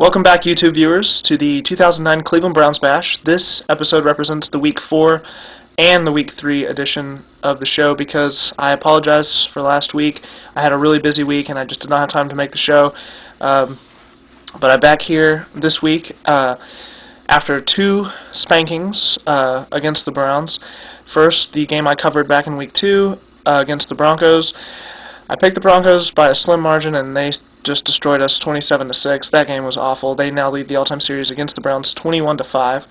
Welcome back, YouTube viewers, to the 2009 Cleveland Browns Bash. This episode represents the Week 4 and the Week 3 edition of the show because I apologize for last week. I had a really busy week and I just did not have time to make the show. But I'm back here this week after two spankings against the Browns. First, the game I covered back in Week 2 against the Broncos. I picked the Broncos by a slim margin and they just destroyed us 27-6. That game was awful. They now lead the all-time series against the Browns 21-5.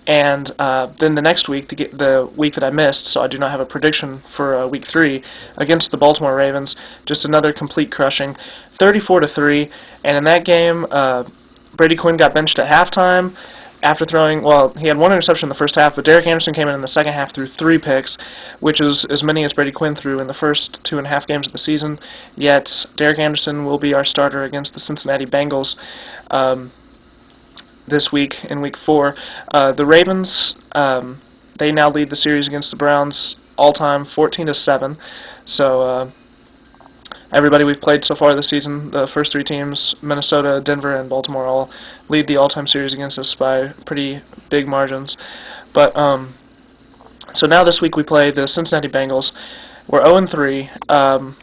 And then the next week, the week that I missed, so I do not have a prediction for Week 3, against the Baltimore Ravens, just another complete crushing, 34-3. And in that game, Brady Quinn got benched at halftime after throwing, he had one interception in the first half, but Derek Anderson came in the second half, threw 3 picks, which is as many as Brady Quinn threw in the first 2.5 games of the season. Yet Derek Anderson will be our starter against the Cincinnati Bengals this week in Week 4. The Ravens, they now lead the series against the Browns all-time 14-7. So everybody we've played so far this season, the first 3 teams, Minnesota, Denver, and Baltimore, all lead the all-time series against us by pretty big margins. But so now this week we play the Cincinnati Bengals. We're 0-3.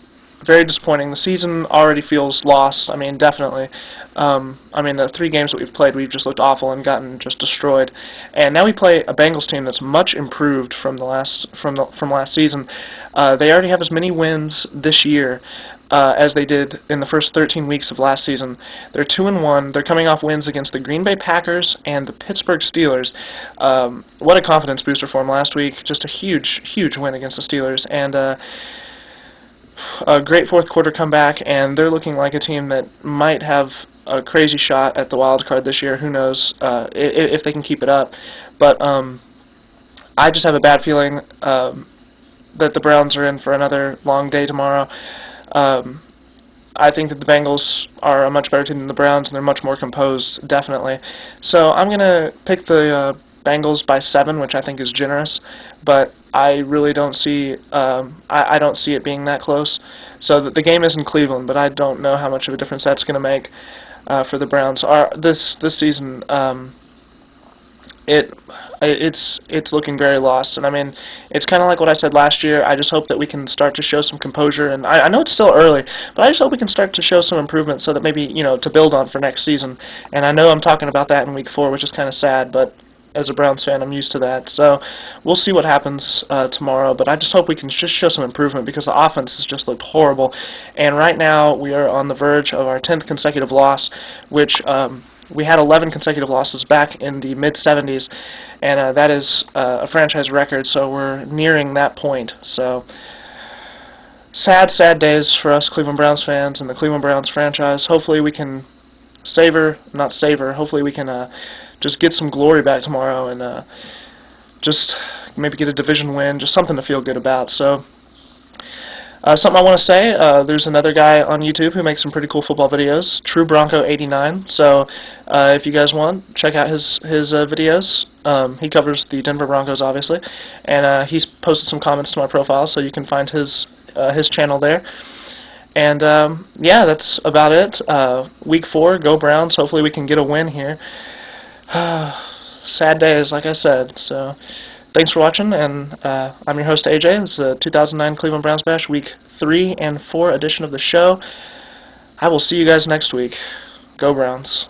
Very disappointing. The season already feels lost. I mean, definitely. The 3 games that we've played, we've just looked awful and gotten just destroyed. And now we play a Bengals team that's much improved from last season. They already have as many wins this year as they did in the first 13 weeks of last season. They're 2-1. They're coming off wins against the Green Bay Packers and the Pittsburgh Steelers. What a confidence booster for them last week. Just a huge win against the Steelers. And a great fourth quarter comeback, and they're looking like a team that might have a crazy shot at the wild card this year. Who knows if they can keep it up. But I just have a bad feeling that the Browns are in for another long day tomorrow. I think that the Bengals are a much better team than the Browns, and they're much more composed, definitely. So I'm going to pick the Bengals by 7, which I think is generous, but I really don't see I don't see it being that close. So the game is in Cleveland, but I don't know how much of a difference that's going to make for the Browns. This season, it's looking very lost, and I mean, it's kind of like what I said last year. I just hope that we can start to show some composure, and I know it's still early, but I just hope we can start to show some improvement so that maybe, to build on for next season. And I know I'm talking about that in Week 4, which is kind of sad, but as a Browns fan, I'm used to that. So we'll see what happens tomorrow, but I just hope we can just show some improvement because the offense has just looked horrible. And right now we are on the verge of our 10th consecutive loss, which we had 11 consecutive losses back in the mid-'70s, and that is a franchise record, so we're nearing that point. So sad days for us Cleveland Browns fans and the Cleveland Browns franchise. Hopefully we can hopefully we can just get some glory back tomorrow and just maybe get a division win, just something to feel good about. So something I want to say, there's another guy on YouTube who makes some pretty cool football videos, True Bronco 89. So if you guys want, check out his videos. He covers the Denver Broncos, obviously, and he's posted some comments to my profile, so you can find his channel there. And yeah, that's about it. Week 4, go Browns. Hopefully we can get a win here. Sad days, like I said. So thanks for watching, and I'm your host, AJ. This is the 2009 Cleveland Browns Bash, Week 3 and 4 edition of the show. I will see you guys next week. Go Browns.